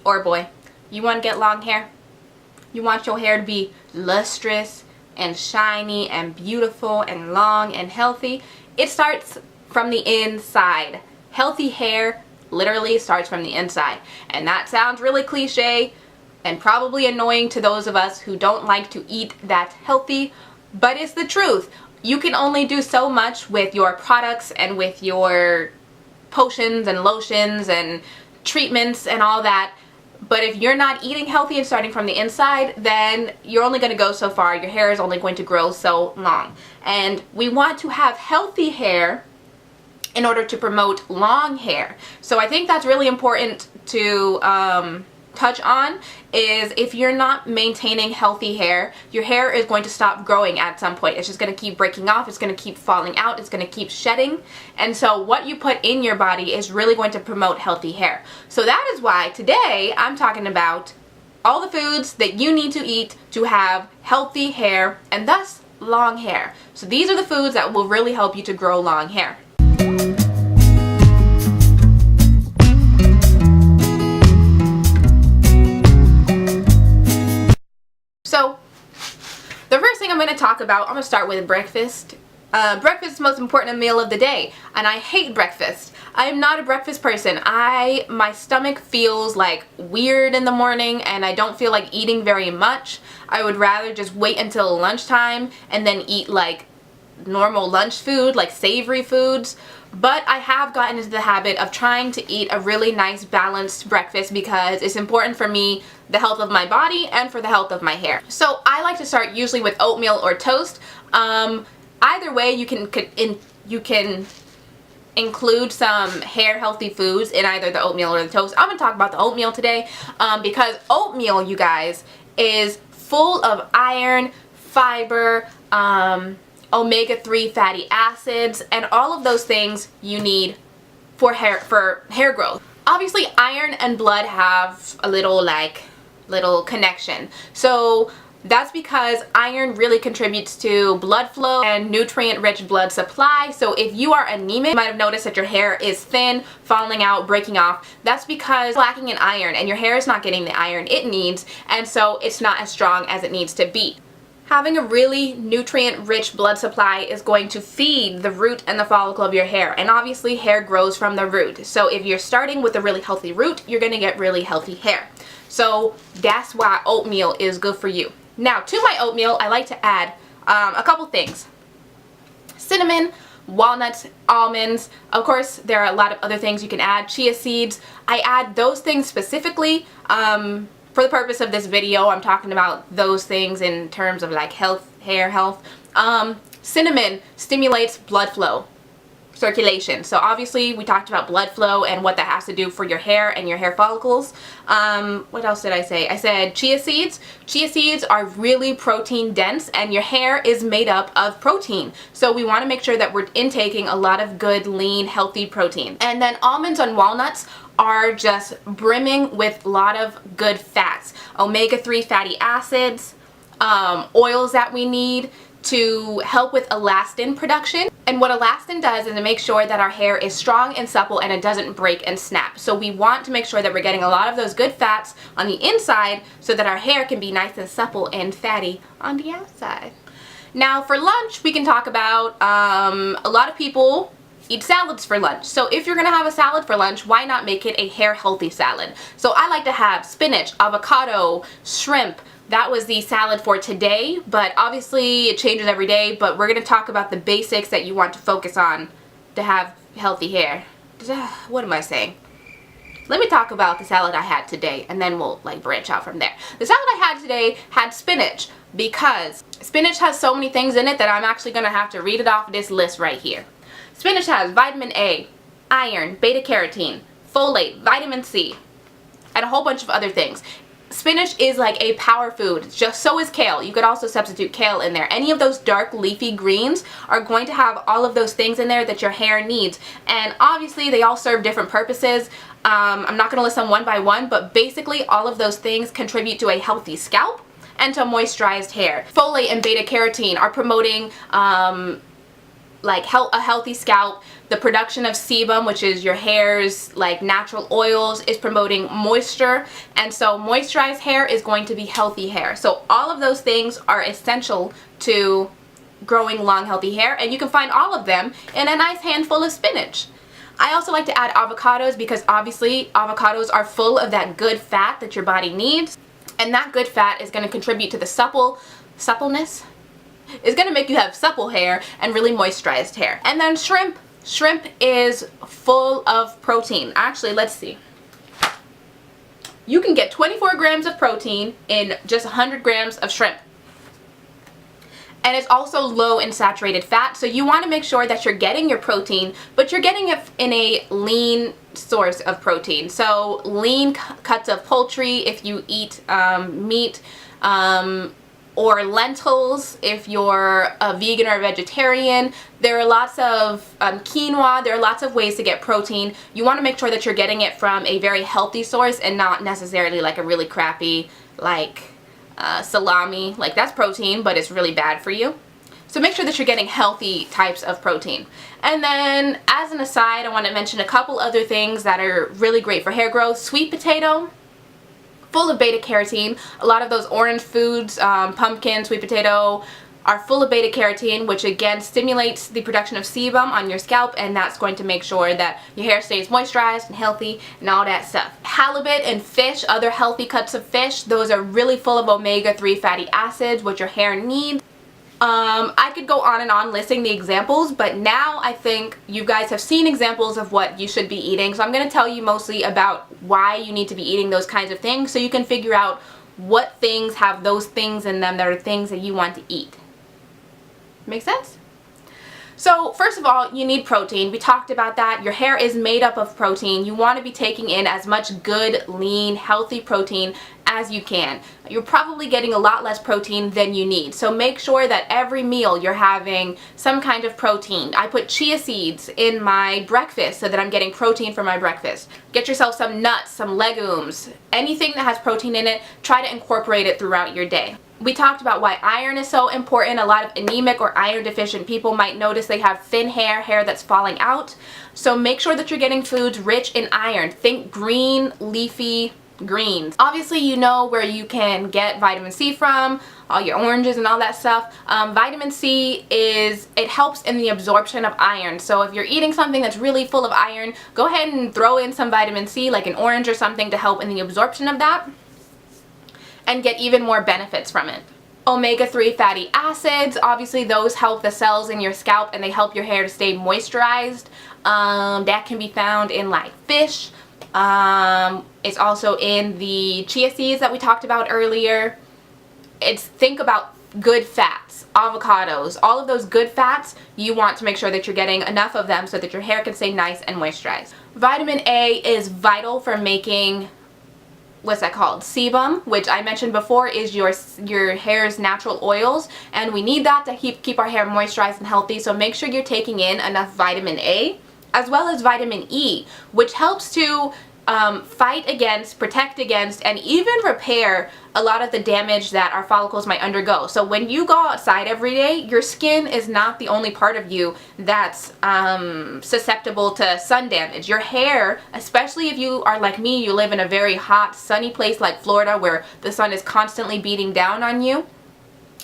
or boy, you want to get long hair? You want your hair to be lustrous and shiny and beautiful and long and healthy? It starts from the inside. Healthy hair literally starts from the inside. And that sounds really cliche and probably annoying to those of us who don't like to eat that healthy, but it's the truth. You can only do so much with your products and with your potions and lotions and treatments and all that. But if you're not eating healthy and starting from the inside, then you're only going to go so far. Your hair is only going to grow so long. And we want to have healthy hair in order to promote long hair. So I think that's really important to touch on, is if you're not maintaining healthy hair, your hair is going to stop growing at some point. It's just going to keep breaking off, it's going to keep falling out, it's going to keep shedding. And so what you put in your body is really going to promote healthy hair. So that is why today I'm talking about all the foods that you need to eat to have healthy hair and thus long hair. So these are the foods that will really help you to grow long hair. So, the first thing I'm going to talk about, I'm going to start with breakfast. Breakfast is the most important meal of the day, and I hate breakfast. I am not a breakfast person. My stomach feels like weird in the morning, and I don't feel like eating very much. I would rather just wait until lunchtime and then eat like normal lunch food, like savory foods. But I have gotten into the habit of trying to eat a really nice balanced breakfast because it's important for me, the health of my body, and for the health of my hair. So I like to start usually with oatmeal or toast. Either way, you can include some hair healthy foods in either the oatmeal or the toast. I'm going to talk about the oatmeal today because oatmeal, you guys, is full of iron, fiber, omega-3 fatty acids, and all of those things you need for hair growth. Obviously, iron and blood have a little connection. So that's because iron really contributes to blood flow and nutrient-rich blood supply. So if you are anemic, you might have noticed that your hair is thin, falling out, breaking off. That's because lacking in iron, and your hair is not getting the iron it needs, and so it's not as strong as it needs to be. Having a really nutrient-rich blood supply is going to feed the root and the follicle of your hair, and obviously hair grows from the root. So if you're starting with a really healthy root, you're going to get really healthy hair. So that's why oatmeal is good for you. Now, to my oatmeal, I like to add a couple things. Cinnamon, walnuts, almonds. Of course, there are a lot of other things you can add. Chia seeds. I add those things specifically for the purpose of this video. I'm talking about those things in terms of like health, hair health. Cinnamon stimulates blood flow, circulation. So obviously we talked about blood flow and what that has to do for your hair and your hair follicles. What else did I say? I said chia seeds. Chia seeds are really protein dense, and your hair is made up of protein. So we want to make sure that we're intaking a lot of good, lean, healthy protein. And then almonds and walnuts are just brimming with a lot of good fats, omega-3 fatty acids, oils that we need to help with elastin production. And what elastin does is it makes sure that our hair is strong and supple and it doesn't break and snap. So we want to make sure that we're getting a lot of those good fats on the inside so that our hair can be nice and supple and fatty on the outside. Now for lunch, we can talk about a lot of people eat salads for lunch. So if you're gonna have a salad for lunch, why not make it a hair healthy salad? So I like to have spinach, avocado, shrimp. That was the salad for today, but obviously it changes every day. But we're gonna talk about the basics that you want to focus on to have healthy hair. What am I saying? Let me talk about the salad I had today, and then we'll like branch out from there. The salad I had today had spinach, because spinach has so many things in it that I'm actually gonna have to read it off this list right here. Spinach has vitamin A, iron, beta-carotene, folate, vitamin C, and a whole bunch of other things. Spinach is like a power food, just so is kale. You could also substitute kale in there. Any of those dark leafy greens are going to have all of those things in there that your hair needs. And obviously they all serve different purposes. I'm not going to list them one by one, but basically all of those things contribute to a healthy scalp and to moisturized hair. Folate and beta-carotene are promoting like a healthy scalp. The production of sebum, which is your hair's like natural oils, is promoting moisture, and so moisturized hair is going to be healthy hair. So all of those things are essential to growing long healthy hair, and you can find all of them in a nice handful of spinach. I also like to add avocados because obviously avocados are full of that good fat that your body needs, and that good fat is going to contribute to the suppleness. It's going to make you have supple hair and really moisturized hair. And then shrimp. Shrimp is full of protein. Actually, let's see. You can get 24 grams of protein in just 100 grams of shrimp. And it's also low in saturated fat, so you want to make sure that you're getting your protein, but you're getting it in a lean source of protein. So lean cuts of poultry if you eat meat, or lentils if you're a vegan or a vegetarian. There are lots of quinoa. There are lots of ways to get protein. You want to make sure that you're getting it from a very healthy source and not necessarily like a really crappy like salami. Like, that's protein, but it's really bad for you. So make sure that you're getting healthy types of protein. And then as an aside, I want to mention a couple other things that are really great for hair growth. Sweet potato, full of beta carotene. A lot of those orange foods, pumpkin, sweet potato, are full of beta carotene, which again stimulates the production of sebum on your scalp, and that's going to make sure that your hair stays moisturized and healthy and all that stuff. Halibut and fish, other healthy cuts of fish, those are really full of omega-3 fatty acids, which your hair needs. I could go on and on listing the examples, but now I think you guys have seen examples of what you should be eating, so I'm going to tell you mostly about why you need to be eating those kinds of things so you can figure out what things have those things in them that are things that you want to eat. Make sense? So first of all, you need protein. We talked about that. Your hair is made up of protein. You want to be taking in as much good, lean, healthy protein as you can. You're probably getting a lot less protein than you need. So make sure that every meal you're having some kind of protein. I put chia seeds in my breakfast so that I'm getting protein for my breakfast. Get yourself some nuts, some legumes, anything that has protein in it. Try to incorporate it throughout your day. We talked about why iron is so important. A lot of anemic or iron deficient people might notice they have thin hair that's falling out. So make sure that you're getting foods rich in iron. Think green, leafy greens. Obviously, you know where you can get vitamin C from, all your oranges and all that stuff. Vitamin C it helps in the absorption of iron. So if you're eating something that's really full of iron, go ahead and throw in some vitamin C, like an orange or something, to help in the absorption of that and get even more benefits from it. Omega-3 fatty acids, obviously those help the cells in your scalp and they help your hair to stay moisturized. That can be found in like fish. It's also in the chia seeds that we talked about earlier. Think about good fats, avocados, all of those good fats. You want to make sure that you're getting enough of them so that your hair can stay nice and moisturized. Vitamin A is vital for making, what's that called? Sebum, which I mentioned before is your hair's natural oils, and we need that to keep our hair moisturized and healthy. So make sure you're taking in enough vitamin A, as well as vitamin E, which helps to fight against, protect against, and even repair a lot of the damage that our follicles might undergo. So when you go outside every day, your skin is not the only part of you that's susceptible to sun damage. Your hair, especially if you are like me, you live in a very hot, sunny place like Florida where the sun is constantly beating down on you,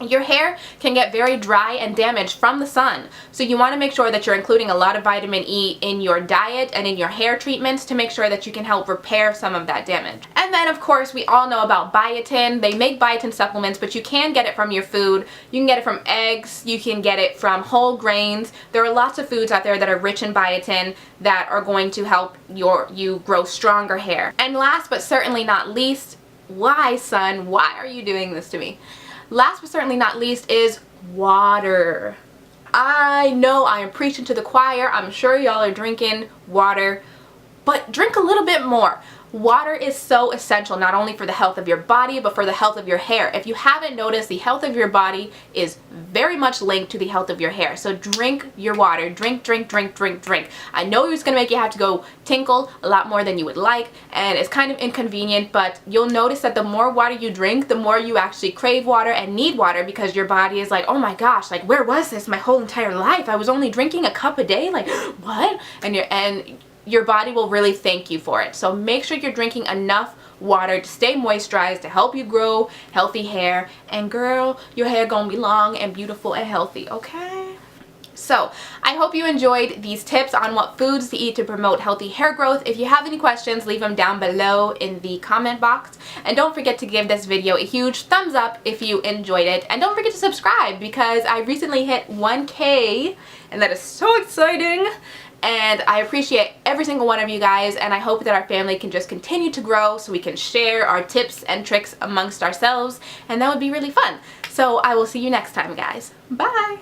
your hair can get very dry and damaged from the sun. So you want to make sure that you're including a lot of vitamin E in your diet and in your hair treatments to make sure that you can help repair some of that damage. And then of course we all know about biotin. They make biotin supplements, but you can get it from your food. You can get it from eggs. You can get it from whole grains. There are lots of foods out there that are rich in biotin that are going to help you grow stronger hair. And last but certainly not least, why, son? Why are you doing this to me? Last but certainly not least is water. I know I am preaching to the choir. I'm sure y'all are drinking water, but drink a little bit more. Water is so essential, not only for the health of your body, but for the health of your hair. If you haven't noticed, the health of your body is very much linked to the health of your hair. So drink your water. Drink, drink, drink, drink, drink. I know it's going to make you have to go tinkle a lot more than you would like, and it's kind of inconvenient, but you'll notice that the more water you drink, the more you actually crave water and need water, because your body is like, oh my gosh, like where was this my whole entire life? I was only drinking a cup a day, like what? And your body will really thank you for it. So make sure you're drinking enough water to stay moisturized, to help you grow healthy hair. And girl, your hair gonna be long and beautiful and healthy, okay? So I hope you enjoyed these tips on what foods to eat to promote healthy hair growth. If you have any questions, leave them down below in the comment box. And don't forget to give this video a huge thumbs up if you enjoyed it. And don't forget to subscribe, because I recently hit 1K, and that is so exciting. And I appreciate every single one of you guys, and I hope that our family can just continue to grow so we can share our tips and tricks amongst ourselves, and that would be really fun. So I will see you next time, guys. Bye!